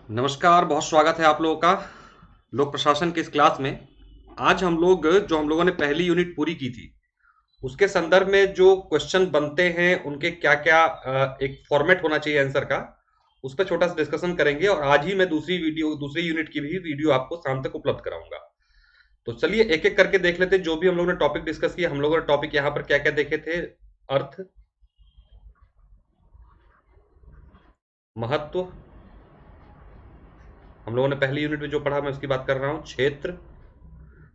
नमस्कार, बहुत स्वागत है आप लोगों का लोक प्रशासन की इस क्लास में। आज हम लोगों ने पहली यूनिट पूरी की थी, उसके संदर्भ में जो क्वेश्चन बनते हैं उनके क्या क्या एक फॉर्मेट होना चाहिए आंसर का, उस पर छोटा सा डिस्कशन करेंगे। और आज ही मैं दूसरी यूनिट की भी वीडियो आपको शाम तक उपलब्ध कराऊंगा। तो चलिए एक एक करके देख लेते हैं जो भी हम लोगों ने टॉपिक डिस्कस किया। हम लोगों ने टॉपिक यहाँ पर क्या क्या देखे थे: अर्थ, महत्व, हम लोगों ने पहली यूनिट में जो पढ़ा मैं उसकी बात कर रहा हूं, क्षेत्र,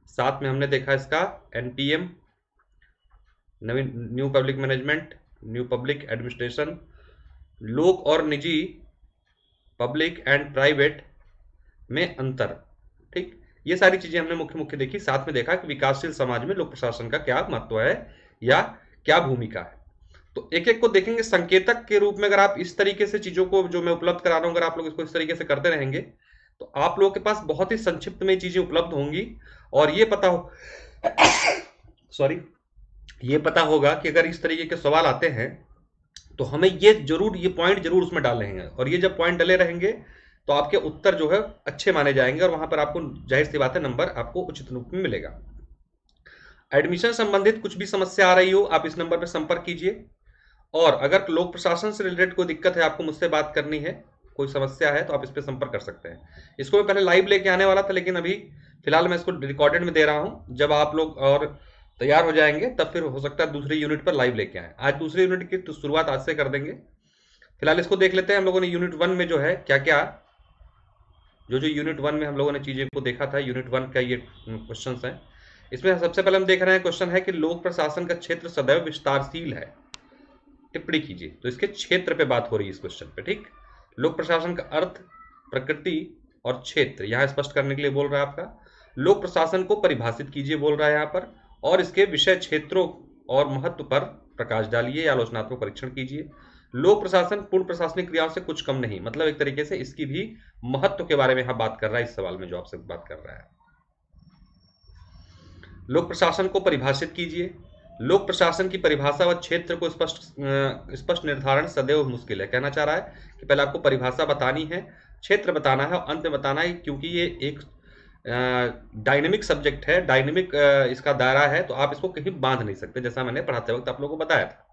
साथ में हमने देखा इसका NPM, new public management, new public administration, लोक और निजी, पब्लिक एंड प्राइवेट में अंतर। ठीक, ये सारी चीजें हमने मुख्य मुख्य देखी। साथ में देखा कि विकासशील समाज में लोक प्रशासन का क्या महत्व है या क्या भूमिका है। तो एक एक को देखेंगे संकेतक के रूप में। अगर आप इस तरीके से चीजों को जो मैं उपलब्ध करा रहा हूं, अगर आप लोग इसको इस तरीके से करते रहेंगे तो आप लोगों के पास बहुत ही संक्षिप्त में चीजें उपलब्ध होंगी। और ये पता हो सॉरी ये पता होगा कि अगर इस तरीके के सवाल आते हैं तो हमें ये पॉइंट जरूर उसमें डाल रहेंगे। और ये जब पॉइंट डले रहेंगे तो आपके उत्तर जो है अच्छे माने जाएंगे, और वहां पर आपको जाहिर सी बात है नंबर आपको उचित रूप में मिलेगा। एडमिशन संबंधित कुछ भी समस्या आ रही हो, आप इस नंबर पर संपर्क कीजिए। और अगर लोक प्रशासन से रिलेटेड कोई दिक्कत है, आपको मुझसे बात करनी है, कोई समस्या है, तो आप इस पर संपर्क कर सकते हैं। इसको मैं पहले लाइव लेके आने वाला था, लेकिन अभी फिलहाल मैं इसको रिकॉर्डेड में दे रहा हूं। जब आप लोग और तैयार हो जाएंगे तब फिर हो सकता है दूसरी यूनिट पर लाइव लेके आए। आज दूसरी यूनिट की तो शुरुआत आज से कर देंगे। फिलहाल इसको देख लेते हैं। हम लोगों ने यूनिट 1 में जो है क्या क्या जो यूनिट 1 में हम लोगों ने चीजें को देखा था, यूनिट 1 का ये क्वेश्चन है। इसमें सबसे पहले हम देख रहे हैं, क्वेश्चन है कि लोक प्रशासन का क्षेत्र सदैव विस्तारशील है, टिप्पणी कीजिए। तो इसके क्षेत्र पे बात हो रही है इस क्वेश्चन पे। ठीक, लोक प्रशासन का अर्थ, प्रकृति और क्षेत्र यहां स्पष्ट करने के लिए बोल रहा है आपका। लोक प्रशासन को परिभाषित कीजिए बोल रहा है यहां पर, और इसके विषय क्षेत्रों और महत्व पर प्रकाश डालिए या आलोचनात्मक परीक्षण कीजिए। लोक प्रशासन पूर्ण प्रशासनिक क्रियाओं से कुछ कम नहीं, मतलब एक तरीके से इसकी भी महत्व के बारे में यहां बात कर रहा है इस सवाल में जो आपसे बात कर रहा है। लोक प्रशासन को परिभाषित कीजिए। लोक प्रशासन की परिभाषा व क्षेत्र को स्पष्ट निर्धारण सदैव मुश्किल है। कहना चाह रहा है कि पहले आपको परिभाषा बतानी है, क्षेत्र बताना है और अंत में बताना है, क्योंकि ये एक डायनेमिक सब्जेक्ट है, डायनेमिक इसका दायरा है, तो आप इसको कहीं बांध नहीं सकते, जैसा मैंने पढ़ाते वक्त आप लोगों को बताया था।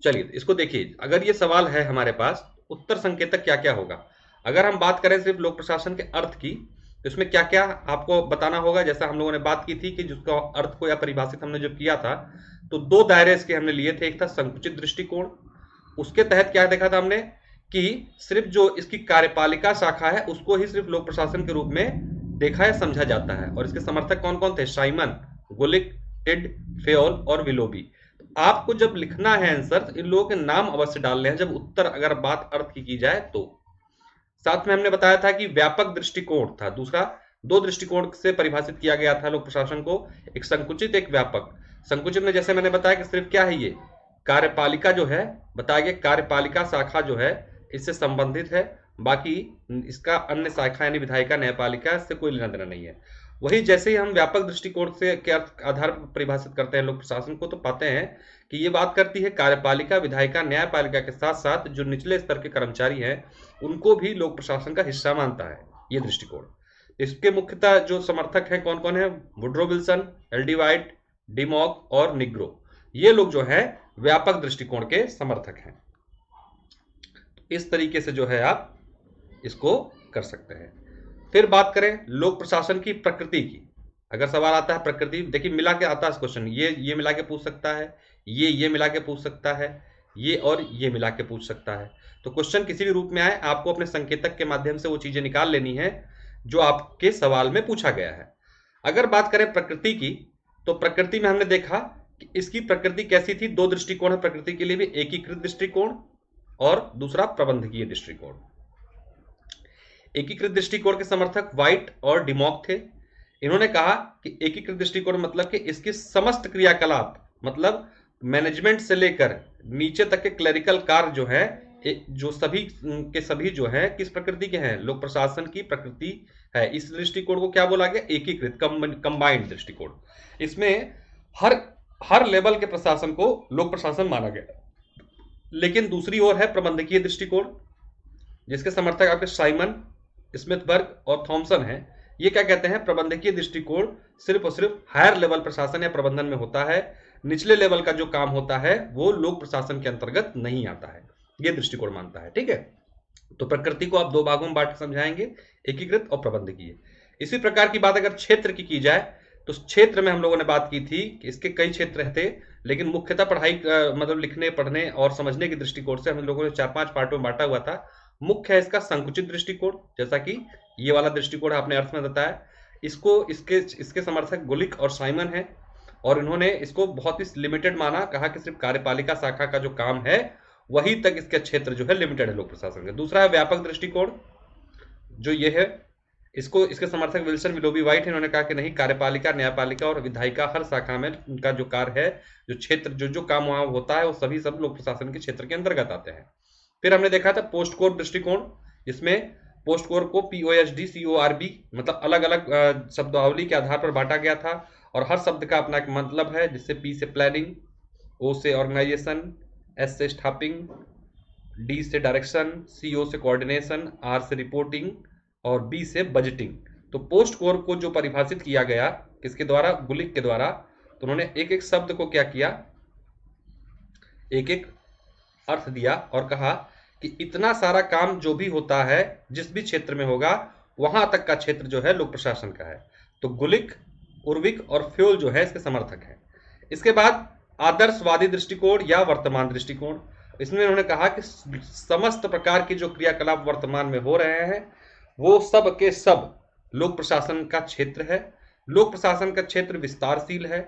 चलिए इसको देखिए, अगर ये सवाल है हमारे पास, उत्तर संकेतक क्या क्या होगा। अगर हम बात करें सिर्फ लोक प्रशासन के अर्थ की, तो इसमें क्या क्या आपको बताना होगा। जैसा हम लोगों ने बात की थी कि जिसका अर्थ को या परिभाषित हमने जब किया था, तो दो दायरे इसके हमने लिए थे। एक था संकुचित दृष्टिकोण, उसके तहत क्या देखा था हमने कि सिर्फ जो इसकी कार्यपालिका शाखा है उसको ही सिर्फ लोक प्रशासन के रूप में देखा या समझा जाता है। और इसके समर्थक कौन कौन थे? साइमन, गुलिक, टिड, फेओल और विलोबी। आपको जब लिखना है आंसर, तो इन लोगों के नाम अवश्य डालने हैं जब उत्तर अगर बात अर्थ की जाए तो। साथ में हमने बताया था कि व्यापक दृष्टिकोण था दूसरा, दो दृष्टिकोण से परिभाषित किया गया था लोक प्रशासन को, एक संकुचित एक व्यापक। संकुचित में जैसे मैंने बताया कि सिर्फ क्या है, ये कार्यपालिका जो है बताया गया, कार्यपालिका शाखा जो है इससे संबंधित है, बाकी इसका अन्य शाखा यानी विधायिका, न्यायपालिका इससे कोई लेना देना नहीं है। वही जैसे ही हम व्यापक दृष्टिकोण से के अर्थ आधार पर परिभाषित करते हैं लोक प्रशासन को, तो पाते हैं कि ये बात करती है कार्यपालिका, विधायिका, न्यायपालिका के साथ साथ जो निचले स्तर के कर्मचारी हैं उनको भी लोक प्रशासन का हिस्सा मानता है ये दृष्टिकोण। इसके मुख्यतः जो समर्थक हैं कौन कौन है? Woodrow Wilson, L D white, डिमॉक और निग्रो। ये लोग जो है व्यापक दृष्टिकोण के समर्थक हैं। इस तरीके से जो है आप इसको कर सकते हैं। फिर बात करें लोक प्रशासन की प्रकृति की। अगर सवाल आता है प्रकृति, देखिए मिला के आता है क्वेश्चन, ये मिला के पूछ सकता है, ये मिला के पूछ सकता है, ये और ये मिला के पूछ सकता है। तो क्वेश्चन किसी भी रूप में आए, आपको अपने संकेतक के माध्यम से वो चीजें निकाल लेनी है जो आपके सवाल में पूछा गया है। अगर बात करें प्रकृति की, तो प्रकृति में हमने देखा कि इसकी प्रकृति कैसी थी। दो दृष्टिकोण है प्रकृति के लिए भी, एकीकृत दृष्टिकोण और दूसरा प्रबंधकीय दृष्टिकोण। एकीकृत दृष्टिकोण के समर्थक व्हाइट और डिमॉक थे। इन्होंने कहा कि एकीकृत दृष्टिकोण मतलब कि इसकी समस्त क्रियाकलाप, मतलब मैनेजमेंट से लेकर नीचे तक के क्लरिकल कार्य जो है, जो सभी के सभी जो है किस प्रकृति के हैं? लोक प्रशासन की प्रकृति है। इस दृष्टिकोण को क्या बोला गया? एकीकृत, कंबाइंड दृष्टिकोण। इसमें हर लेवल के प्रशासन को लोक प्रशासन माना गया। लेकिन दूसरी ओर है प्रबंधकीय दृष्टिकोण, जिसके समर्थक आपके साइमन, स्मिथबर्ग और थॉमसन है, ये क्या कहते हैं, प्रबंधकीय दृष्टिकोण सिर्फ और सिर्फ हायर लेवल प्रशासन या प्रबंधन में होता है, निचले लेवल का जो काम होता है वो लोक प्रशासन के अंतर्गत नहीं आता है, ये दृष्टिकोण मानता है। ठीक है, तो प्रकृति को आप दो भागों में बांट के समझाएंगे, एकीकृत और प्रबंधकीय। इसी प्रकार की बात अगर क्षेत्र की जाए तो क्षेत्र में हम लोगों ने बात की थी कि इसके कई क्षेत्र थे, लेकिन मुख्यतः पढ़ाई मतलब लिखने पढ़ने और समझने के दृष्टिकोण से हम लोगों ने 4-5 पार्टों में बांटा हुआ था। मुख्य है इसका संकुचित दृष्टिकोण, जैसा कि ये वाला दृष्टिकोण आपने अर्थ में बताया। इसको इसके समर्थक गुलिक और साइमन है, और इन्होंने इसको बहुत ही लिमिटेड माना, कहा कि सिर्फ कार्यपालिका शाखा का जो काम है वही तक इसके क्षेत्र जो है लिमिटेड है लोक प्रशासन का। दूसरा है व्यापक दृष्टिकोण, जो ये है, इसके समर्थक विल्सन विलोबी व्हाइट, इन्होंने कहा कि नहीं, कार्यपालिका, न्यायपालिका और विधायिका हर शाखा में उनका जो कार्य है, जो क्षेत्र जो काम वहां होता है वो सभी सब लोक प्रशासन के क्षेत्र के अंतर्गत आते हैं। फिर हमने देखा था पोस्ट कोर दृष्टिकोण, जिसमें पोस्ट कोर को POSD CORB मतलब अलग अलग शब्दावली के आधार पर बांटा गया था, और हर शब्द का अपना एक मतलब है, जिससे P से प्लानिंग, O से ऑर्गेनाइजेशन, S से स्टाफिंग, D से डायरेक्शन, CO से कोऑर्डिनेशन, R से रिपोर्टिंग और B से बजटिंग। तो पोस्ट कोर को जो परिभाषित किया गया किसके द्वारा, गुलिक के द्वारा, तो उन्होंने एक एक शब्द को क्या किया, एक एक अर्थ दिया और कहा कि इतना सारा काम जो भी होता है जिस भी क्षेत्र में होगा वहां तक का क्षेत्र जो है लोक प्रशासन का है। तो गुलिक, उर्विक और फ्योल जो है इसके समर्थक है। इसके बाद आदर्शवादी दृष्टिकोण या वर्तमान दृष्टिकोण, इसमें उन्होंने कहा कि समस्त प्रकार की जो क्रियाकलाप वर्तमान में हो रहे हैं वो सब के सब लोक प्रशासन का क्षेत्र है। लोक प्रशासन का क्षेत्र विस्तारशील है,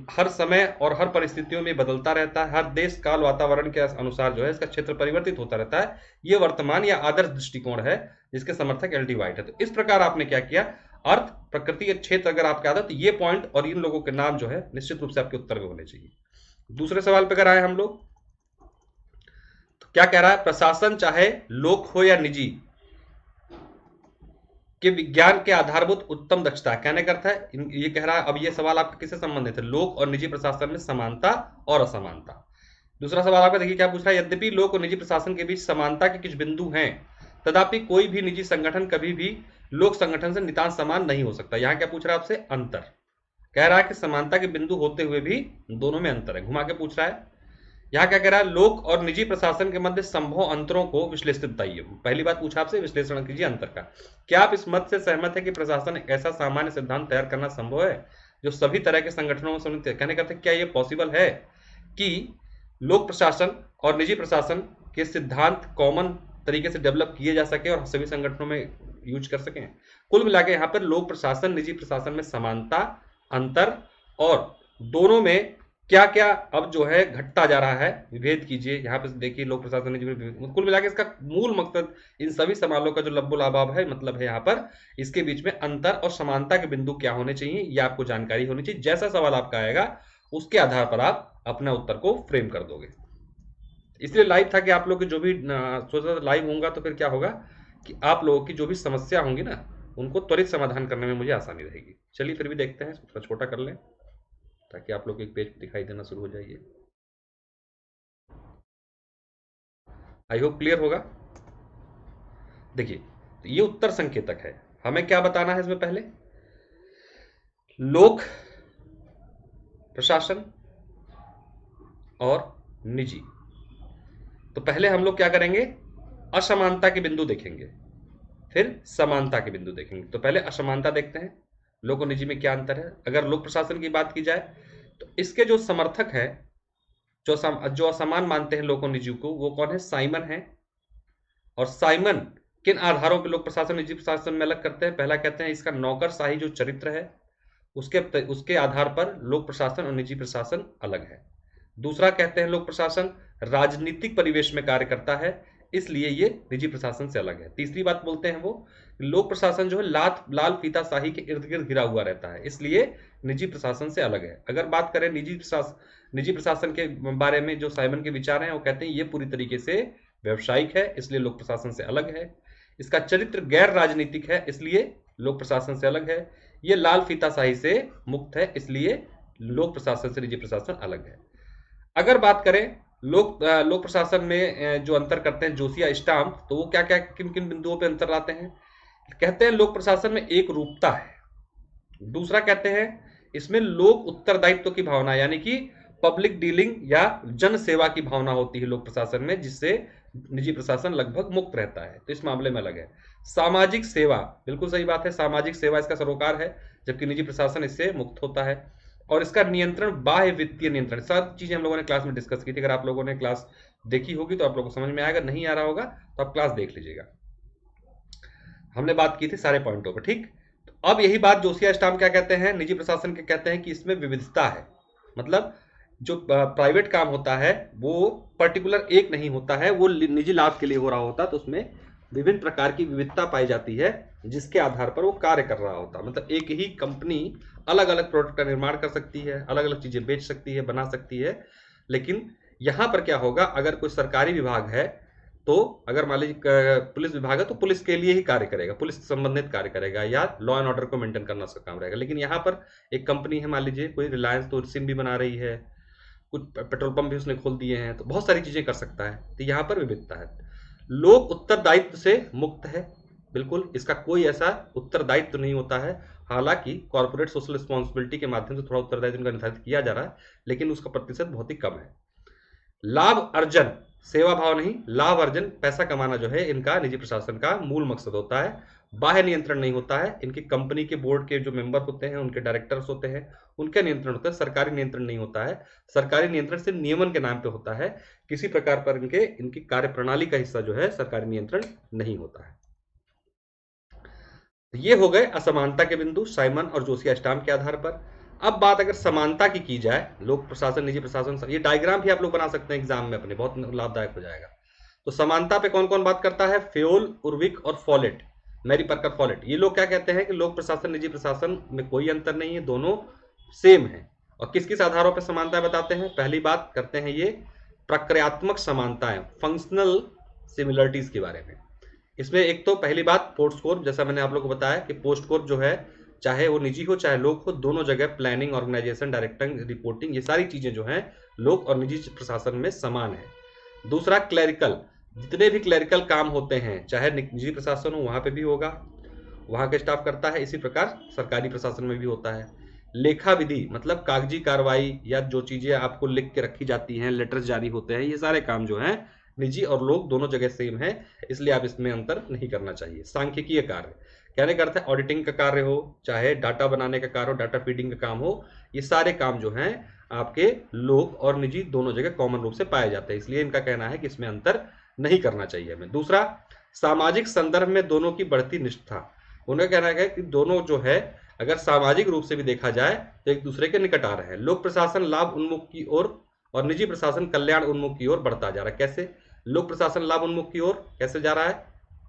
हर समय और हर परिस्थितियों में बदलता रहता है, हर देश काल वातावरण के अनुसार जो है इसका क्षेत्र परिवर्तित होता रहता है। ये वर्तमान या आदर्श दृष्टिकोण है, जिसके समर्थक एल डी व्हाइट है। तो इस प्रकार आपने क्या किया, अर्थ, प्रकृति या क्षेत्र अगर आपके आता तो ये पॉइंट और इन लोगों के नाम जो है निश्चित रूप से आपके उत्तर में होने चाहिए। दूसरे सवाल पे अगर आए हम लोग, तो क्या कह रहा है, प्रशासन चाहे लोक हो या निजी के विज्ञान के आधारभूत उत्तम दक्षता, कहने का अर्थ है ये कह रहा है, अब ये सवाल आपका किससे संबंधित है, लोक और निजी प्रशासन में समानता और असमानता। दूसरा सवाल आपका देखिए क्या पूछ रहा है, यद्यपि लोक और निजी प्रशासन के बीच समानता के कुछ बिंदु हैं, तथापि कोई भी निजी संगठन कभी भी लोक संगठन से नितांत समान नहीं हो सकता। यहाँ क्या पूछ रहा है आपसे, अंतर, कह रहा है कि समानता के बिंदु होते हुए भी दोनों में अंतर है, घुमा के पूछ रहा है। यहाँ क्या कह रहा है, लोक और निजी प्रशासन के मध्य संभव अंतरों को विश्लेषित बताइए। पहली बात पूछा आपसे, विश्लेषण कीजिए अंतर का। क्या आप इस मत से सहमत है कि प्रशासन एक ऐसा सामान्य सिद्धांत तैयार करना संभव है जो सभी तरह के संगठनों में सम्मिलित है। कहने का क्या ये पॉसिबल है कि लोक प्रशासन और निजी प्रशासन के सिद्धांत कॉमन तरीके से डेवलप किए जा सके और सभी संगठनों में यूज कर सकें। कुल मिलाकर यहाँ पर लोक प्रशासन निजी प्रशासन में समानता, अंतर और दोनों में क्या क्या अब जो है घटता जा रहा है, विभेद कीजिए। यहाँ पे देखिए लोक प्रशासन निजी, कुल मिलाकर इसका मूल मकसद इन सभी सवालों का जो लब्बो-लाबाब है, मतलब है यहाँ पर इसके बीच में अंतर और समानता के बिंदु क्या होने चाहिए ये आपको जानकारी होनी चाहिए। जैसा सवाल आपका आएगा उसके आधार पर आप अपना उत्तर को फ्रेम कर दोगे। इसलिए लाइव था कि आप लोग जो भी सोचा लाइव होगा तो फिर क्या होगा कि आप लोगों की जो भी समस्या होंगी ना उनको त्वरित समाधान करने में मुझे आसानी रहेगी। चलिए फिर भी देखते हैं, थोड़ा छोटा कर लें ताकि आप लोग एक पेज दिखाई देना शुरू हो जाइए। आई होप क्लियर होगा। देखिए तो ये उत्तर संकेतक है, हमें क्या बताना है इसमें, पहले लोक प्रशासन और निजी। तो पहले हम लोग क्या करेंगे, असमानता के बिंदु देखेंगे, फिर समानता के बिंदु देखेंगे। तो पहले असमानता देखते हैं, लोक और निजी में क्या अंतर है। अगर लोक प्रशासन की बात की जाए तो इसके जो समर्थक है, जो असमान मानते हैं लोक और निजी को, वो कौन है, साइमन है। और साइमन किन आधारों पर लोक प्रशासन निजी प्रशासन में अलग करते हैं, पहला कहते हैं इसका नौकरशाही जो चरित्र है उसके आधार पर लोक प्रशासन और निजी प्रशासन अलग है। दूसरा कहते हैं लोक प्रशासन राजनीतिक परिवेश में कार्य करता है, इसलिए ये निजी प्रशासन से अलग है। तीसरी बात बोलते हैं वो, लोक प्रशासन जो है लाल फीताशाही के इर्द गिर्द घिरा हुआ रहता है, इसलिए निजी प्रशासन से अलग है। अगर बात करें निजी प्रशासन के बारे में जो साइमन के विचार हैं, वो कहते हैं ये पूरी तरीके से व्यावसायिक है, इसलिए लोक प्रशासन से अलग है। इसका चरित्र गैर राजनीतिक है, इसलिए लोक प्रशासन से अलग है। ये लाल फीताशाही से मुक्त है, इसलिए लोक प्रशासन से निजी प्रशासन अलग है। अगर बात करें लोक प्रशासन में जो अंतर करते हैं जोशी स्टाम्प, तो वो क्या क्या किन किन बिंदुओं पे अंतर लाते हैं? कहते हैं लोक प्रशासन में एक रूपता है। दूसरा कहते हैं इसमें लोक उत्तरदायित्व की भावना, यानी कि पब्लिक डीलिंग या जन सेवा की भावना होती है लोक प्रशासन में, जिससे निजी प्रशासन लगभग मुक्त रहता है, तो इस मामले में अलग है। सामाजिक सेवा, बिल्कुल सही बात है, सामाजिक सेवा इसका सरोकार है, जबकि निजी प्रशासन इससे मुक्त होता है। और इसका नियंत्रण बाह्य वित्तीय नियंत्रण, सब चीजें हम लोगों ने क्लास में डिस्कस की थी। अगर आप लोगों ने क्लास देखी होगी तो आप लोगों को समझ में आएगा, नहीं आ रहा होगा तो आप क्लास देख लीजिएगा, हमने बात की थी सारे पॉइंटों पर, ठीक। तो अब यही बात जोशिया स्टाम क्या कहते हैं, निजी प्रशासन के कहते हैं कि इसमें विविधता है, मतलब जो प्राइवेट काम होता है वो पर्टिकुलर एक नहीं होता है, वो निजी लाभ के लिए हो रहा होता, तो उसमें विभिन्न प्रकार की विविधता पाई जाती है जिसके आधार पर वो कार्य कर रहा होता। मतलब एक ही कंपनी अलग अलग प्रोडक्ट का निर्माण कर सकती है, अलग अलग चीजें बेच सकती है, बना सकती है, लेकिन यहां पर क्या होगा, अगर कोई सरकारी विभाग है तो अगर मान लीजिए पुलिस विभाग है तो पुलिस के लिए ही कार्य करेगा, पुलिस संबंधित कार्य करेगा या लॉ एंड ऑर्डर को मेंटेन करना उसका काम रहेगा। लेकिन यहाँ पर एक कंपनी है, मान लीजिए कोई रिलायंस, तो सिम भी बना रही है, कुछ पेट्रोल पंप भी उसने खोल दिए हैं, तो बहुत सारी चीजें कर सकता है, तो यहाँ पर विविधता है। लोक उत्तरदायित्व से मुक्त है, बिल्कुल इसका कोई ऐसा उत्तरदायित्व नहीं होता है, हालांकि कॉर्पोरेट सोशल रिस्पॉन्सिबिलिटी के माध्यम से थोड़ा उत्तरदायित्व इनका निर्धारित किया जा रहा है, लेकिन उसका प्रतिशत बहुत ही कम है। लाभ अर्जन, सेवा भाव नहीं, लाभ अर्जन, पैसा कमाना जो है इनका निजी प्रशासन का मूल मकसद होता है। बाह्य नियंत्रण नहीं होता है, इनकी कंपनी के बोर्ड के जो मेंबर होते हैं, उनके डायरेक्टर्स होते हैं, उनका नियंत्रण होता है, सरकारी नियंत्रण नहीं होता है। सरकारी नियंत्रण सिर्फ नियमन के नाम पे होता है, किसी प्रकार पर इनकी कार्य प्रणाली का हिस्सा जो है सरकारी नियंत्रण नहीं होता है। ये हो गए असमानता के बिंदु साइमन और जोशिया स्टाम के आधार पर। अब बात अगर समानता की जाए, लोक प्रशासन निजी प्रशासन, ये डायग्राम भी आप लोग बना सकते हैं एग्जाम में अपने, बहुत लाभदायक हो जाएगा। तो समानता पे कौन कौन बात करता है, फेओल, उर्विक और फॉलेट, मैरी पर्कर फॉलेट, ये लोग क्या कहते हैं कि लोक प्रशासन निजी प्रशासन में कोई अंतर नहीं है, दोनों सेम है। और किस किस आधारों पर समानता बताते हैं, पहली बात करते हैं ये प्रक्रियात्मक समानताएं, फंक्शनल सिमिलरिटीज के बारे में। इसमें एक तो पहली बात पोस्ट कोर, जैसा मैंने आप लोगों को बताया कि पोस्ट कोर जो है चाहे वो निजी हो चाहे लोक हो, दोनों जगह प्लानिंग, ऑर्गेनाइजेशन, डायरेक्टिंग, रिपोर्टिंग, ये सारी चीजें जो हैं लोक और निजी प्रशासन में समान है। दूसरा क्लरिकल, जितने भी क्लरिकल काम होते हैं चाहे निजी प्रशासन हो वहां पे भी होगा, वहां का स्टाफ करता है, इसी प्रकार सरकारी प्रशासन में भी होता है। लेखा विधि, मतलब कागजी कार्रवाई या जो चीजें आपको लिख के रखी जाती हैं, लेटर्स जारी होते हैं, ये सारे काम जो हैं निजी और लोक दोनों जगह सेम है, इसलिए आप इसमें अंतर नहीं करना चाहिए। सांख्यिकीय कार्य, कहने का अर्थ है ऑडिटिंग का कार्य हो, चाहे डाटा बनाने का कार्य हो, डाटा फीडिंग का काम हो, ये सारे काम जो हैं आपके लोक और निजी दोनों जगह कॉमन रूप से पाए जाते हैं, इसलिए इनका कहना है कि इसमें अंतर नहीं करना चाहिए हमें। दूसरा, सामाजिक संदर्भ में दोनों की बढ़ती निष्ठा, उनका कहना है कि दोनों जो है अगर सामाजिक रूप से भी देखा जाए तो एक दूसरे के निकट आ रहे हैं। लोक प्रशासन लाभ उन्मुख की ओर और निजी प्रशासन कल्याण उन्मुख की ओर बढ़ता जा रहा है। कैसे? लोक प्रशासन लाभ उन्मुख की ओर कैसे जा रहा है,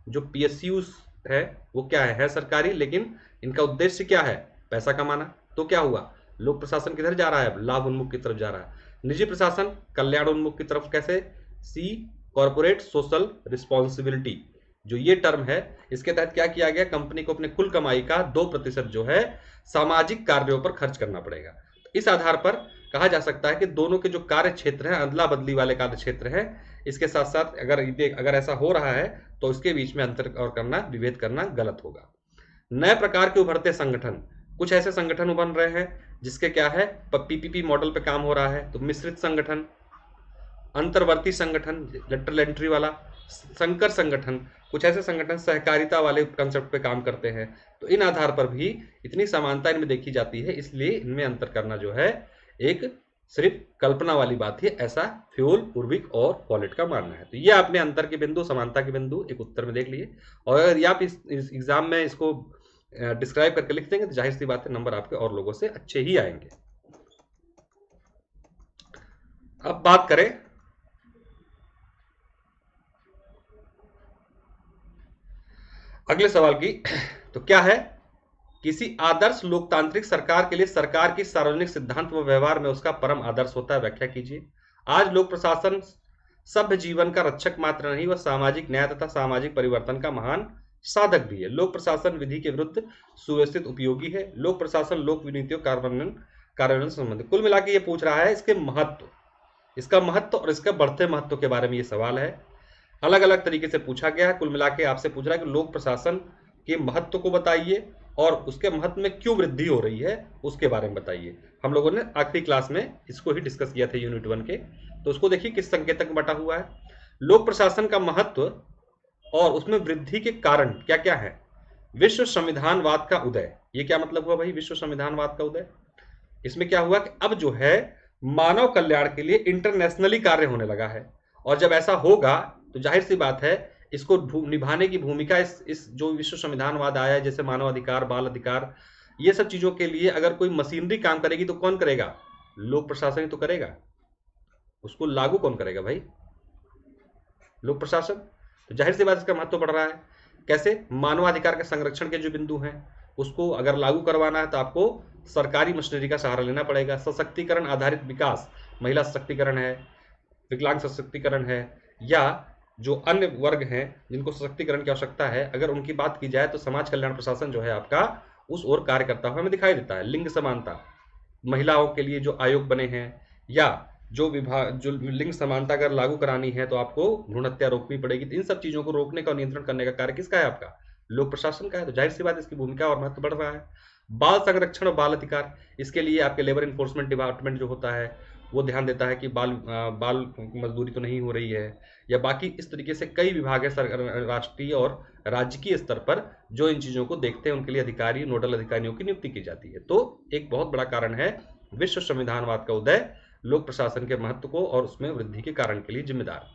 जो पीएसयू है वो क्या है सरकारी, लेकिन इनका उद्देश्य क्या है, पैसा कमाना, तो क्या हुआ, लोक प्रशासन किधर जा रहा है, लाभ उन्मुख की तरफ जा रहा है। निजी प्रशासन कल्याण उन्मुख की तरफ, कैसे, सी कॉर्पोरेट सोशल रिस्पॉन्सिबिलिटी, जो ये टर्म है इसके तहत क्या किया गया, कंपनी को अपने कुल कमाई का 2% जो है सामाजिक कार्यों पर खर्च करना पड़ेगा। तो इस आधार पर कहा जा सकता है कि दोनों के जो कार्य क्षेत्र हैं अदला बदली वाले कार्य क्षेत्र हैं, इसके साथ साथ अगर ऐसा हो रहा है तो इसके बीच में अंतर और करना, विभेद करना गलत होगा। नए प्रकार के उभरते संगठन, कुछ ऐसे संगठन उभर रहे हैं जिसके क्या है पीपीपी मॉडल पे काम हो रहा है, तो मिश्रित संगठन, अंतर्वर्ती संगठन, लेटरल एंट्री वाला, संकर संगठन, कुछ ऐसे संगठन सहकारिता वाले कंसेप्ट पे काम करते हैं। तो इन आधार पर भी इतनी समानता इनमें देखी जाती है, इसलिए इनमें अंतर करना जो है एक सिर्फ कल्पना वाली बात है, ऐसा फ्यूल, उर्विक और फॉलेट का मानना है। तो ये आपने अंतर के बिंदु, समानता के बिंदु एक उत्तर में देख लिए, और अगर आप इस एग्जाम में इसको डिस्क्राइब करके लिख देंगे तो जाहिर सी बात है नंबर आपके और लोगों से अच्छे ही आएंगे। अब बात करें अगले सवाल की, तो क्या है, किसी आदर्श लोकतांत्रिक सरकार के लिए सरकार की सार्वजनिक सिद्धांत व व्यवहार में उसका परम आदर्श होता है, व्याख्या कीजिए। आज लोक प्रशासन सभ्य जीवन का रक्षक मात्र नहीं, वह सामाजिक न्याय तथा सामाजिक परिवर्तन का महान साधक भी है। लोक प्रशासन विधि के विरुद्ध सुव्यवस्थित उपयोगी है। लोक प्रशासन लोक विनीतियों कार्यान्वयन से संबंधित। कुल मिलाकर ये पूछ रहा है इसके महत्व, इसका महत्व और इसका बढ़ते महत्व के बारे में ये सवाल है। अलग अलग तरीके से पूछा गया है। कुल मिला के आपसे पूछ रहा है कि लोक प्रशासन के महत्व को बताइए और उसके महत्व में क्यों वृद्धि हो रही है उसके बारे में बताइए। हम लोगों ने आखिरी क्लास में इसको ही डिस्कस किया था यूनिट 1 के, तो उसको देखिए किस संकेतक में बटा हुआ है। लोक प्रशासन का महत्व और उसमें वृद्धि के कारण क्या क्या है। विश्व संविधानवाद का उदय, ये क्या मतलब हुआ भाई विश्व संविधानवाद का उदय? इसमें क्या हुआ कि अब जो है मानव कल्याण के लिए इंटरनेशनली कार्य होने लगा है, और जब ऐसा होगा तो जाहिर सी बात है इसको निभाने की भूमिका इस जो विश्व संविधानवाद आया है, जैसे मानव अधिकार, बाल अधिकार, ये सब चीजों के लिए अगर कोई मशीनरी काम करेगी तो कौन करेगा? लोक प्रशासन ही तो करेगा। उसको लागू कौन करेगा भाई? लोक प्रशासन। तो जाहिर सी बात इसका महत्व बढ़ रहा है। कैसे? मानवाधिकार के संरक्षण के जो बिंदु हैं उसको अगर लागू करवाना है तो आपको सरकारी मशीनरी का सहारा लेना पड़ेगा। सशक्तिकरण आधारित विकास, महिला सशक्तिकरण है, विकलांग सशक्तिकरण है, या जो अन्य वर्ग हैं जिनको सशक्तिकरण की आवश्यकता है, अगर उनकी बात की जाए तो समाज कल्याण प्रशासन जो है आपका उस ओर कार्य करता हुआ हमें दिखाई देता है। लिंग समानता, महिलाओं के लिए जो आयोग बने हैं, या जो लिंग समानता अगर लागू करानी है तो आपको भ्रूण हत्या रोकनी पड़ेगी। तो इन सब चीजों को रोकने का, नियंत्रण करने का कार्य किसका है? आपका लोक प्रशासन का है। तो जाहिर सी बात इसकी भूमिका और महत्व बढ़ रहा है। बाल संरक्षण और बाल अधिकार, इसके लिए आपके लेबर इन्फोर्समेंट डिपार्टमेंट जो होता है वो ध्यान देता है कि बाल मजदूरी तो नहीं हो रही है, या बाकी इस तरीके से कई विभाग है राष्ट्रीय और राजकीय स्तर पर जो इन चीजों को देखते हैं, उनके लिए अधिकारी, नोडल अधिकारियों की नियुक्ति की जाती है। तो एक बहुत बड़ा कारण है विश्व संविधानवाद का उदय लोक प्रशासन के महत्व को और उसमें वृद्धि के कारण के लिए जिम्मेदार।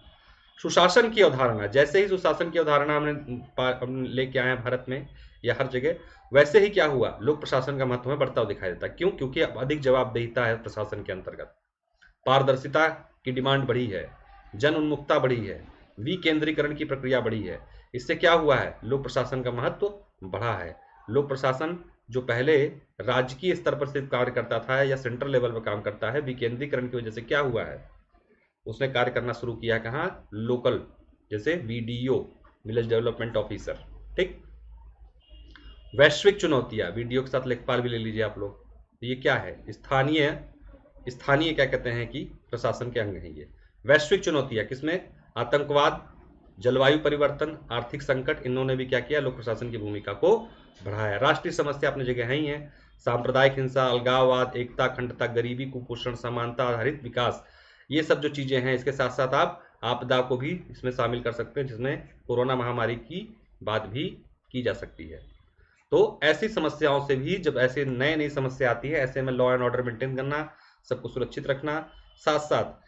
सुशासन की अवधारणा, जैसे ही सुशासन की अवधारणा हमने लेके आए हैं भारत में या हर जगह, वैसे ही क्या हुआ, लोक प्रशासन का महत्व में बढ़ता हुआ दिखाई देता है। क्यों? क्योंकि अब अधिक जवाबदेहिता है प्रशासन के अंतर्गत, पारदर्शिता की डिमांड बढ़ी है, जन उन्मुखता बढ़ी है, विकेंद्रीकरण की प्रक्रिया बढ़ी है। इससे क्या हुआ है? लोक प्रशासन का महत्व बढ़ा है। लोक प्रशासन जो पहले राजकीय स्तर पर सिर्फ कार्य करता था या सेंट्रल लेवल पर काम करता है, विकेंद्रीकरण की वजह से क्या हुआ है, उसने कार्य करना शुरू किया कहाँ? लोकल, जैसे वीडीओ, विलेज डेवलपमेंट ऑफिसर। ठीक। वैश्विक चुनौतियां, वीडियो के साथ लेखपाल भी ले लीजिए आप लोग। तो ये क्या है? स्थानीय क्या कहते हैं कि प्रशासन के अंग हैं ये। वैश्विक चुनौतियां किसमें? आतंकवाद, जलवायु परिवर्तन, आर्थिक संकट, इन्होंने भी क्या किया? लोक प्रशासन की भूमिका को बढ़ाया। राष्ट्रीय समस्या अपनी जगह है ही है, सांप्रदायिक हिंसा, अलगाववाद, एकता, अखंडता, गरीबी, कुपोषण, समानता आधारित विकास, ये सब जो चीजें हैं। इसके साथ साथ आप आपदा को भी इसमें शामिल कर सकते हैं, जिसमें कोरोना महामारी की बात भी की जा सकती है। तो ऐसी समस्याओं से भी, जब ऐसे नई समस्या आती है, ऐसे में लॉ एंड ऑर्डर मेंटेन करना, सबको सुरक्षित रखना, साथ साथ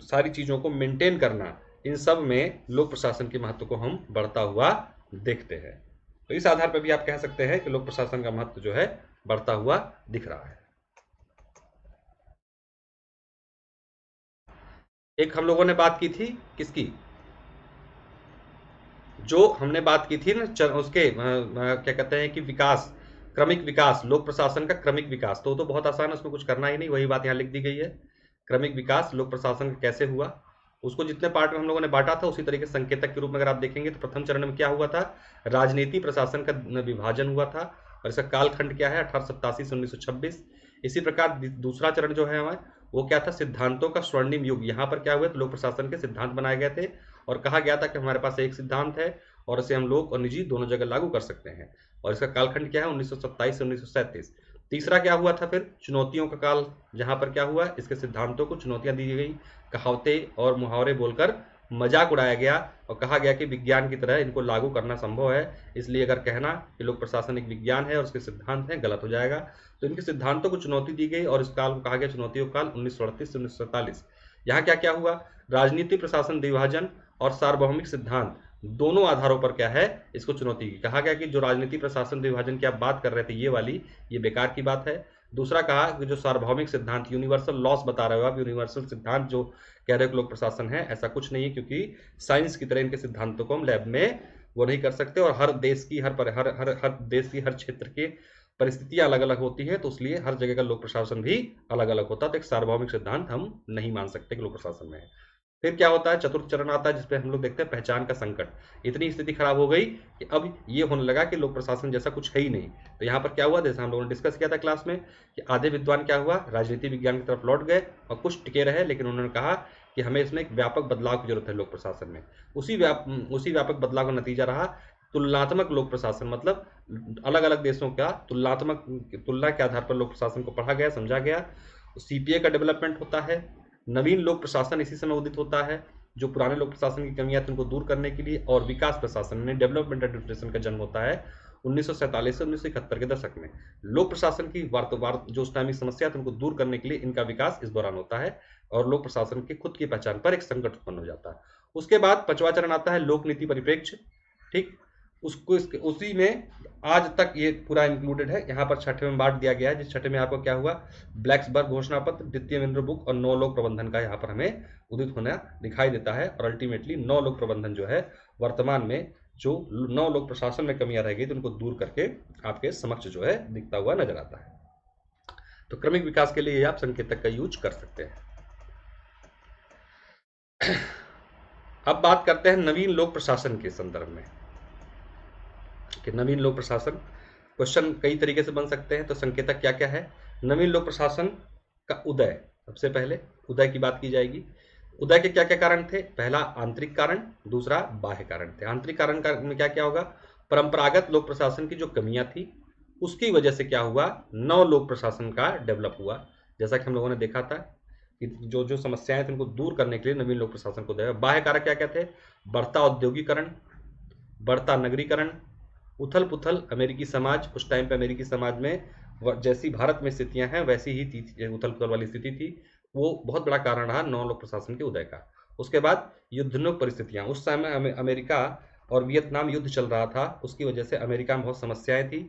सारी चीजों को मेंटेन करना, इन सब में लोक प्रशासन के महत्व को हम बढ़ता हुआ देखते हैं। तो इस आधार पर भी आप कह सकते हैं कि लोक प्रशासन का महत्व जो है बढ़ता हुआ दिख रहा है। एक हम लोगों ने बात की थी किसकी? जो हमने बात की थी ना उसके क्या कहते हैं कि विकास, क्रमिक विकास, लोक प्रशासन का क्रमिक विकास। तो बहुत आसान है, उसमें कुछ करना ही नहीं, वही बात यहाँ लिख दी गई है। क्रमिक विकास लोक प्रशासन का कैसे हुआ, उसको जितने पार्ट में हम लोगों ने बांटा था उसी तरीके संकेतक के रूप में अगर आप देखेंगे तो प्रथम चरण में क्या हुआ था? राजनीति प्रशासन का विभाजन हुआ था, और इसका कालखंड क्या है? 1887 से 1926। इसी प्रकार दूसरा चरण जो है हमारा वो क्या था? सिद्धांतों का स्वर्णिम युग। यहाँ पर क्या हुआ? तो लोक प्रशासन के सिद्धांत बनाए गए थे और कहा गया था कि हमारे पास एक सिद्धांत है और इसे हम लोक और निजी दोनों जगह लागू कर सकते हैं। और इसका कालखंड क्या है? 1927 से 1937। तीसरा क्या हुआ था फिर? चुनौतियों का काल, जहां पर क्या हुआ? इसके सिद्धांतों को चुनौतियां दी गई, कहावतें और मुहावरे बोलकर मजाक उड़ाया गया और कहा गया कि विज्ञान की तरह इनको लागू करना संभव है, इसलिए अगर कहना कि लोक प्रशासन एक विज्ञान है और उसके सिद्धांत हैं, गलत हो जाएगा। तो इनके सिद्धांतों को चुनौती दी गई और इस काल को कहा गया चुनौतियों काल 1938 से 1947। यहाँ क्या क्या हुआ? राजनीति प्रशासन विभाजन और सार्वभौमिक सिद्धांत, दोनों आधारों पर क्या है? इसको चुनौती की। कहा गया कि जो राजनीति प्रशासन विभाजन की आप बात कर रहे थे ये वाली, ये बेकार की बात है। दूसरा कहा कि जो सार्वभौमिक सिद्धांत, यूनिवर्सल लॉस बता रहे हो आप, यूनिवर्सल सिद्धांत जो कह रहे हो लोक प्रशासन है, ऐसा कुछ नहीं है, क्योंकि साइंस की तरह इनके सिद्धांतों को हम लैब में वो नहीं कर सकते, और हर देश की हर देश की हर क्षेत्र के परिस्थितियां अलग अलग होती है, तो इसलिए हर जगह का लोक प्रशासन भी अलग अलग होता है। तो एक सार्वभौमिक सिद्धांत हम नहीं मान सकते कि लोक प्रशासन में है। फिर क्या होता है? चतुर्थ चरण आता है जिसपे हम लोग देखते हैं पहचान का संकट। इतनी स्थिति खराब हो गई कि अब ये होने लगा कि लोक प्रशासन जैसा कुछ है ही नहीं। तो यहाँ पर क्या हुआ? जैसा हम लोगों ने डिस्कस किया था क्लास में कि आधे विद्वान क्या हुआ? राजनीति विज्ञान की तरफ लौट गए और कुछ टिके रहे, लेकिन उन्होंने कहा कि हमें इसमें एक व्यापक बदलाव की जरूरत है लोक प्रशासन में। उसी व्यापक बदलाव का नतीजा रहा तुलनात्मक लोक प्रशासन, मतलब अलग अलग देशों का तुलना के आधार पर लोक प्रशासन को पढ़ा गया, समझा गया। सीपीए का डेवलपमेंट होता है। नवीन लोक प्रशासन इसी समय उदित होता है, जो पुराने लोक प्रशासन की कमियां थी उनको दूर करने के लिए। और विकास प्रशासन में डेवलपमेंट एडमिनिस्ट्रेशन का जन्म होता है 1947 से 1971 के दशक में। लोक प्रशासन की जो उस टाइम की समस्या थी उनको दूर करने के लिए इनका विकास इस दौरान होता है और लोक प्रशासन की खुद की पहचान पर एक संकट उत्पन्न हो जाता है। उसके बाद 5वां चरण आता है लोक नीति परिप्रेक्ष्य। ठीक, उसको उसी में आज तक ये पूरा इंक्लूडेड है। यहाँ पर 6ठे में बांट दिया गया है, जिस 6ठे में आपको क्या हुआ, ब्लैक्सबर्ग घोषणा पत्र, द्वितीय मिनर बुक और 9 लोक प्रबंधन का यहाँ पर हमें उदित होना दिखाई देता है। और अल्टीमेटली 9 लोक प्रबंधन जो है वर्तमान में जो 9 लोक प्रशासन में कमियां रह गई तो उनको दूर करके आपके समक्ष जो है दिखता हुआ नजर आता है। तो क्रमिक विकास के लिए आप संकेतक का यूज कर सकते हैं। अब बात करते हैं नवीन लोक प्रशासन के संदर्भ में कि नवीन लोक प्रशासन, क्वेश्चन कई तरीके से बन सकते हैं। तो संकेतक क्या क्या है? नवीन लोक प्रशासन का उदय, सबसे पहले उदय की बात की जाएगी। उदय के क्या क्या कारण थे? पहला आंतरिक कारण, दूसरा बाह्य कारण थे। आंतरिक कारण में क्या क्या होगा? परंपरागत लोक प्रशासन की जो कमियां थी उसकी वजह से क्या हुआ, नव लोक प्रशासन का डेवलप हुआ। जैसा कि हम लोगों ने देखा था कि जो जो समस्याएं थी उनको दूर करने के लिए नवीन लोक प्रशासन को दिया। बाह्य कारक क्या क्या थे? बढ़ता औद्योगिकरण, बढ़ता नगरीकरण, उथल पुथल अमेरिकी समाज। उस टाइम पे अमेरिकी समाज में जैसी भारत में स्थितियां हैं वैसी ही उथल पुथल वाली स्थिति थी। वो बहुत बड़ा कारण रहा नौ लोक प्रशासन के उदय का। उसके बाद युद्धोन्मुख परिस्थितियां, उस समय अमेरिका और वियतनाम युद्ध चल रहा था, उसकी वजह से अमेरिका में बहुत समस्याएं थी।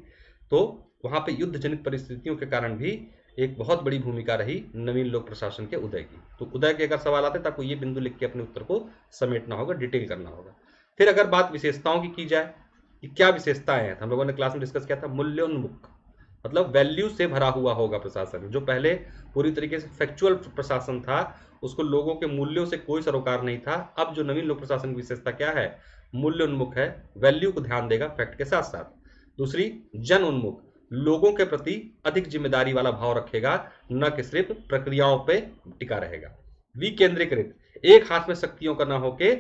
तो वहां पे युद्ध जनित परिस्थितियों के कारण भी एक बहुत बड़ी भूमिका रही नवीन लोक प्रशासन के उदय की। तो उदय के अगर सवाल आते तो आपको ये बिंदु लिख के अपने उत्तर को समेटना होगा, डिटेल करना होगा। फिर अगर बात विशेषताओं की जाए कि क्या विशेषताएं हैं, हम लोगों ने क्लास में डिस्कस किया था मूल्योन्मुख, मतलब वैल्यू से भरा हुआ होगा प्रशासन। जो पहले पूरी तरीके से फैक्चुअल प्रशासन था, उसको लोगों के मूल्यों से कोई सरोकार नहीं था। अब जो नवीन लोक प्रशासन की विशेषता क्या है? मूल्योन्मुख है, वैल्यू को ध्यान देगा फैक्ट के साथ साथ। दूसरी जन उन्मुख, लोगों के प्रति अधिक जिम्मेदारी वाला भाव रखेगा, न कि सिर्फ प्रक्रियाओं पे टिका रहेगा। विकेंद्रीकृत, एक हाथ में शक्तियों का न होके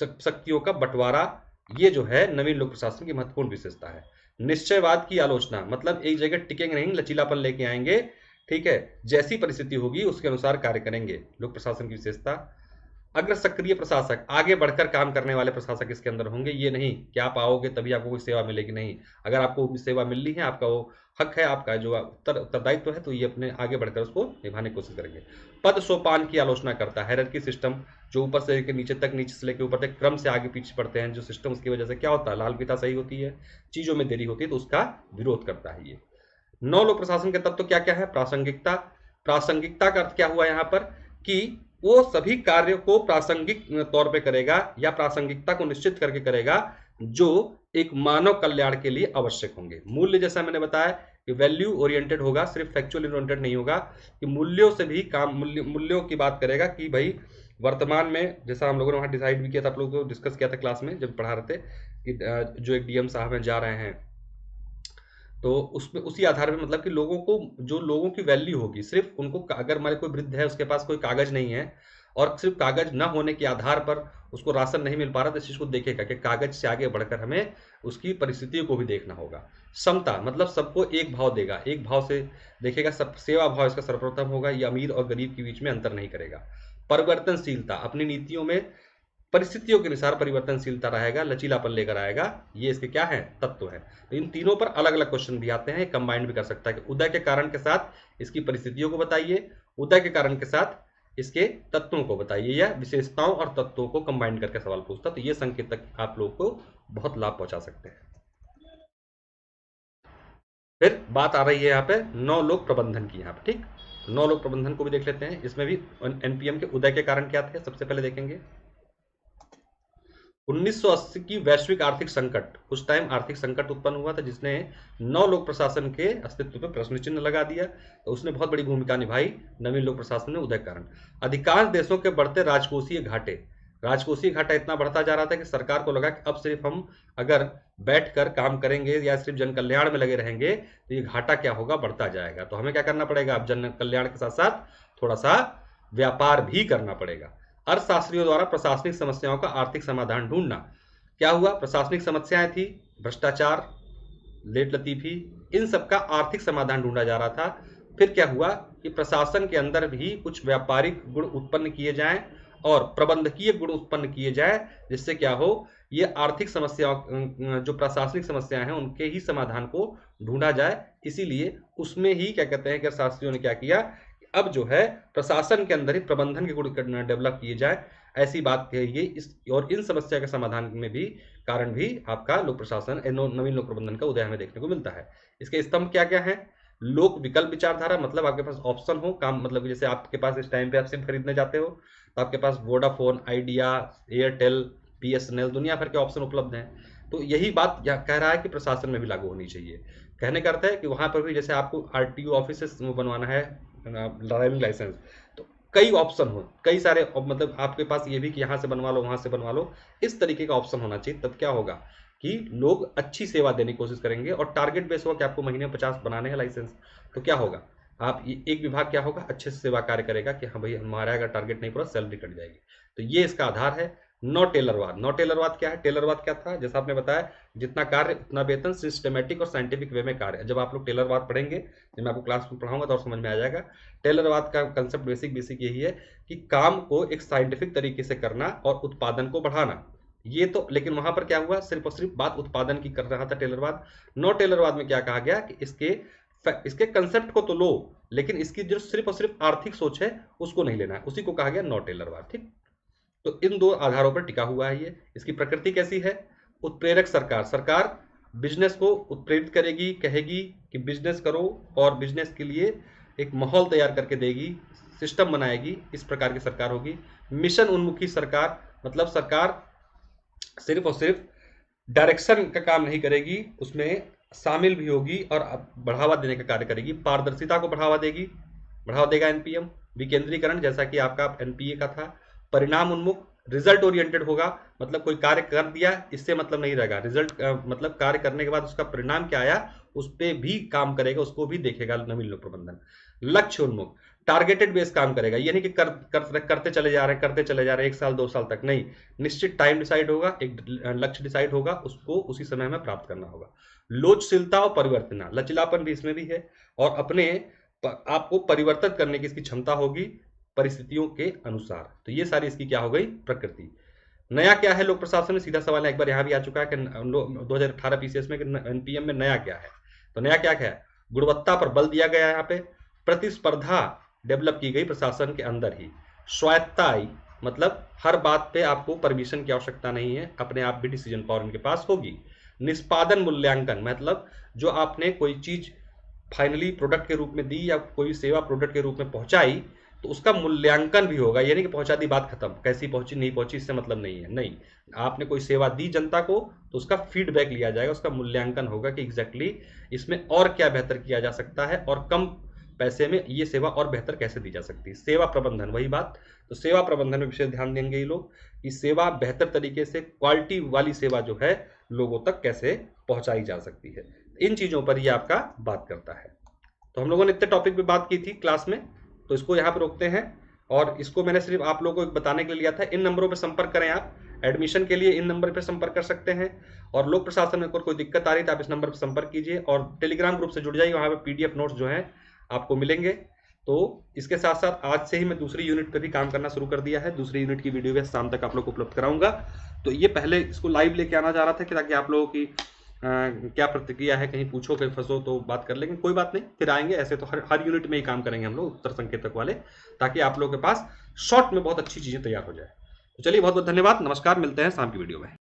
शक्तियों का बंटवारा, ये जो है नवीन लोक प्रशासन की महत्वपूर्ण विशेषता है। निश्चयवाद की आलोचना, मतलब एक जगह टिकेंगे नहीं, लचीलापन लेके आएंगे, ठीक है, जैसी परिस्थिति होगी उसके अनुसार कार्य करेंगे, लोक प्रशासन की विशेषता। अग्र सक्रिय प्रशासक, आगे बढ़कर काम करने वाले प्रशासक इसके अंदर होंगे। ये नहीं कि आप आओगे तभी आपको कोई सेवा मिलेगी, नहीं, अगर आपको सेवा मिलनी है, आपका वो हक है, आपका जो उत्तरदायित्व है, तो ये अपने आगे बढ़कर उसको निभाने की कोशिश करेंगे। पद सोपान की आलोचना करता है, हायरार्की सिस्टम, जो ऊपर से लेकर नीचे तक, नीचे से लेकर ऊपर तक क्रम से आगे पीछे बढ़ते हैं जो सिस्टम, उसकी वजह से क्या होता है, लाल फीता सही होती है, चीजों में देरी होती है, तो उसका विरोध करता है ये। नौ लोक प्रशासन के तत्व क्या क्या है? प्रासंगिकता, प्रासंगिकता का अर्थ क्या हुआ यहाँ पर कि वो सभी कार्यों को प्रासंगिक तौर पे करेगा या प्रासंगिकता को निश्चित करके करेगा जो एक मानव कल्याण के लिए आवश्यक होंगे। मूल्य, जैसा मैंने बताया कि वैल्यू ओरिएंटेड होगा, सिर्फ फैक्चुअल ओरिएंटेड नहीं होगा, कि मूल्यों से भी काम, मूल्यों की बात करेगा कि भाई वर्तमान में, जैसा हम लोगों ने वहां डिसाइड भी किया था, आप लोगों को डिस्कस किया था क्लास में जब पढ़ा रहे थे कि जो एक डीएम साहब हैं जा रहे हैं, तो उसमें उसी आधार पे, मतलब कि लोगों को, जो लोगों की वैल्यू होगी, सिर्फ उनको, अगर हमारे कोई वृद्ध है उसके पास कोई कागज नहीं है और सिर्फ कागज न होने के आधार पर उसको राशन नहीं मिल पा रहा, तो इस चीज को देखेगा कि कागज से आगे बढ़कर हमें उसकी परिस्थितियों को भी देखना होगा। समता, मतलब सबको एक भाव देगा, एक भाव से देखेगा, सब सेवा भाव इसका सर्वप्रथम होगा, ये अमीर और गरीब के बीच में अंतर नहीं करेगा। परिवर्तनशीलता, अपनी नीतियों में परिस्थितियों के अनुसार परिवर्तनशीलता रहेगा, लचीलापन लेकर आएगा, ये इसके क्या है, तत्व है। तो इन तीनों पर अलग अलग क्वेश्चन भी आते हैं, कंबाइंड भी कर सकता है कि उदय के कारण के साथ इसकी परिस्थितियों को बताइए, उदय के कारण के साथ इसके तत्वों को बताइए, या विशेषताओं और तत्वों को कंबाइन करके सवाल पूछता। तो ये संकेतक आप लोगों को बहुत लाभ पहुंचा सकते हैं। फिर बात आ रही है यहाँ पे नौ लोक प्रबंधन की, यहाँ पे ठीक, नौ लोक प्रबंधन को भी देख लेते हैं। इसमें भी एनपीएम के उदय के कारण क्या थे, सबसे पहले देखेंगे 1980 की वैश्विक आर्थिक संकट, उस टाइम आर्थिक संकट उत्पन्न हुआ था जिसने नौ लोक प्रशासन के अस्तित्व पर प्रश्न चिन्ह लगा दिया। तो उसने बहुत बड़ी भूमिका निभाई नवीन लोक प्रशासन ने उदय कारण। अधिकांश देशों के बढ़ते राजकोषीय घाटे, राजकोषीय घाटा इतना बढ़ता जा रहा था कि सरकार को लगा कि अब सिर्फ हम अगर बैठकर काम करेंगे या सिर्फ जन कल्याण में लगे रहेंगे तो ये घाटा क्या होगा, बढ़ता जाएगा। तो हमें क्या करना पड़ेगा, अब जन कल्याण के साथ साथ थोड़ा सा व्यापार भी करना पड़ेगा। अर्थशास्त्रियों द्वारा प्रशासनिक समस्याओं का आर्थिक समाधान ढूंढना। क्या हुआ? प्रशासनिक समस्याएं थी, भ्रष्टाचार, लेट लतीफी, इन सब का आर्थिक समाधान ढूंढा जा रहा था। फिर क्या हुआ कि प्रशासन के अंदर भी कुछ व्यापारिक गुण उत्पन्न किए जाएं और प्रबंधकीय गुण उत्पन्न किए जाएं, जिससे क्या हो, ये आर्थिक समस्याओं, जो प्रशासनिक समस्याएं हैं, उनके ही समाधान को ढूंढा जाए। इसीलिए उसमें ही क्या कहते हैं कि शास्त्रियों ने क्या किया, अब जो है प्रशासन के अंदर ही प्रबंधन के गुण डेवलप किए जाए, ऐसी बात कही गई। इस और इन समस्या के समाधान में भी कारण भी आपका लोक प्रशासन, नवीन लोक प्रबंधन का उदय हमें देखने को मिलता है। इसके स्तंभ क्या क्या है? लोक विकल्प विचारधारा, मतलब आपके पास ऑप्शन हो काम, मतलब जैसे आपके पास इस टाइम पे आप सिम खरीदने जाते हो तो आपके पास वोडाफोन, आइडिया, एयरटेल, बीएसएनएल, दुनिया भर के ऑप्शन उपलब्ध हैं। तो यही बात कह रहा है कि प्रशासन में भी लागू होनी चाहिए। कहने का अर्थ है कि वहां पर भी जैसे आपको आरटीओ ऑफिस से बनवाना है ड्राइविंग लाइसेंस, तो कई ऑप्शन हो, कई सारे, मतलब आपके पास ये भी कि यहाँ से बनवा लो, वहां से बनवा लो, इस तरीके का ऑप्शन होना चाहिए। तब क्या होगा कि लोग अच्छी सेवा देने की कोशिश करेंगे। और टारगेट बेस होगा कि आपको महीने में 50 बनाने हैं लाइसेंस, तो क्या होगा, आप एक विभाग क्या होगा, अच्छे से सेवा कार्य करेगा कि हाँ भाई हमारा अगर टारगेट नहीं पूरा, सैलरी कट जाएगी। तो ये इसका आधार है। नौ टेलरवाद। नौ टेलरवाद क्या है? टेलरवाद क्या था? जैसा आपने बताया, जितना कार्य उतना वेतन, सिस्टमेटिक और साइंटिफिक वे में कार्य। जब आप लोग टेलरवाद पढ़ेंगे, जब मैं आपको क्लास में पढ़ाऊंगा तो और समझ में आ जाएगा। टेलरवाद का कंसेप्ट बेसिक यही है कि काम को एक साइंटिफिक तरीके से करना और उत्पादन को बढ़ाना। ये तो, लेकिन वहां पर क्या हुआ, सिर्फ और सिर्फ बात उत्पादन की कर रहा था टेलरवाद। नौ टेलरवाद में क्या कहा गया कि इसके कंसेप्ट को तो लो, लेकिन इसकी जो सिर्फ और सिर्फ आर्थिक सोच है उसको नहीं लेना है, उसी को कहा गया नौ टेलरवाद। ठीक, तो इन दो आधारों पर टिका हुआ है ये। इसकी प्रकृति कैसी है? उत्प्रेरक सरकार। सरकार बिजनेस को उत्प्रेरित करेगी, कहेगी कि बिजनेस करो, और बिजनेस के लिए एक माहौल तैयार करके देगी, सिस्टम बनाएगी, इस प्रकार की सरकार होगी। मिशन उन्मुखी सरकार, मतलब सरकार सिर्फ और सिर्फ डायरेक्शन का काम नहीं करेगी, उसमें शामिल भी होगी और बढ़ावा देने का कार्य करेगी। पारदर्शिता को बढ़ावा देगा एनपीएम। विकेंद्रीकरण, जैसा कि आपका एनपीए का था। परिणाम उन्मुख, रिजल्ट ओरिएंटेड होगा, मतलब कोई कार्य कर दिया इससे मतलब नहीं रहेगा, रिजल्ट मतलब कार्य करने के बाद उसका परिणाम क्या आया उस पर भी काम करेगा, उसको भी देखेगा नवीन लोक प्रबंधन। लक्ष्य उन्मुख, टारगेटेड बेस काम करेगा, ये नहीं कि करते चले जा रहे हैं 1 साल 2 साल तक, नहीं, निश्चित टाइम डिसाइड होगा, एक लक्ष्य डिसाइड होगा, उसको उसी समय में प्राप्त करना होगा। लोचशीलता और परिवर्तन, लचीलापन भी इसमें भी है, और अपने आपको परिवर्तन करने की इसकी क्षमता होगी परिस्थितियों के अनुसार। तो ये सारी इसकी क्या हो गई, प्रकृति। नया क्या है लोक प्रशासन में? सीधा सवाल है, एक बार यहां भी आ चुका है कि 2018 पीसीएस में एनपीएम में नया क्या है। तो नया क्या है? गुणवत्ता पर बल दिया गया है, यहाँ पे प्रतिस्पर्धा डेवलप की गई प्रशासन के अंदर ही। स्वायत्ता आई, मतलब हर बात पे आपको परमिशन की आवश्यकता नहीं है, अपने आप भी डिसीजन पावर इनके पास होगी। निष्पादन मूल्यांकन, मतलब जो आपने कोई चीज फाइनली प्रोडक्ट के रूप में दी या कोई सेवा प्रोडक्ट के रूप में पहुंचाई, तो उसका मूल्यांकन भी होगा। यानी कि पहुंचा दी, बात खत्म, कैसी पहुंची नहीं पहुंची इससे मतलब नहीं है, नहीं, आपने कोई सेवा दी जनता को तो उसका फीडबैक लिया जाएगा, उसका मूल्यांकन होगा कि एग्जैक्टली इसमें और क्या बेहतर किया जा सकता है और कम पैसे में ये सेवा और बेहतर कैसे दी जा सकती है। सेवा प्रबंधन, वही बात। तो सेवा प्रबंधन में विशेष ध्यान देंगे ये लोग कि सेवा बेहतर तरीके से, क्वालिटी वाली सेवा जो है लोगों तक कैसे पहुंचाई जा सकती है। इन चीजों पर ये आपका बात करता है। तो हम लोगों ने इतने टॉपिक पे बात की थी क्लास में, तो इसको यहाँ पे रोकते हैं। और इसको मैंने सिर्फ आप लोगों को बताने के लिए लिया था। इन नंबरों पर संपर्क करें, आप एडमिशन के लिए इन नंबर पर संपर्क कर सकते हैं। और लोक प्रशासन में कोई दिक्कत आ रही है तो आप इस नंबर पर संपर्क कीजिए और टेलीग्राम ग्रुप से जुड़ जाइए, वहाँ पे पीडीएफ नोट्स जो हैं आपको मिलेंगे। तो इसके साथ साथ आज से ही मैं दूसरी यूनिट पे भी काम करना शुरू कर दिया है। दूसरी यूनिट की वीडियो भी शाम तक आप लोग को उपलब्ध कराऊंगा। तो ये पहले इसको लाइव लेके आना चाह रहा था कि ताकि आप लोगों की क्या प्रतिक्रिया है, कहीं पूछो कहीं फंसो तो बात कर लेंगे, कोई बात नहीं, फिर आएंगे। ऐसे तो हर यूनिट में ही काम करेंगे हम लोग उत्तर संकेतक वाले, ताकि आप लोगों के पास शॉर्ट में बहुत अच्छी चीजें तैयार हो जाए। तो चलिए, बहुत बहुत धन्यवाद, नमस्कार, मिलते हैं शाम की वीडियो में।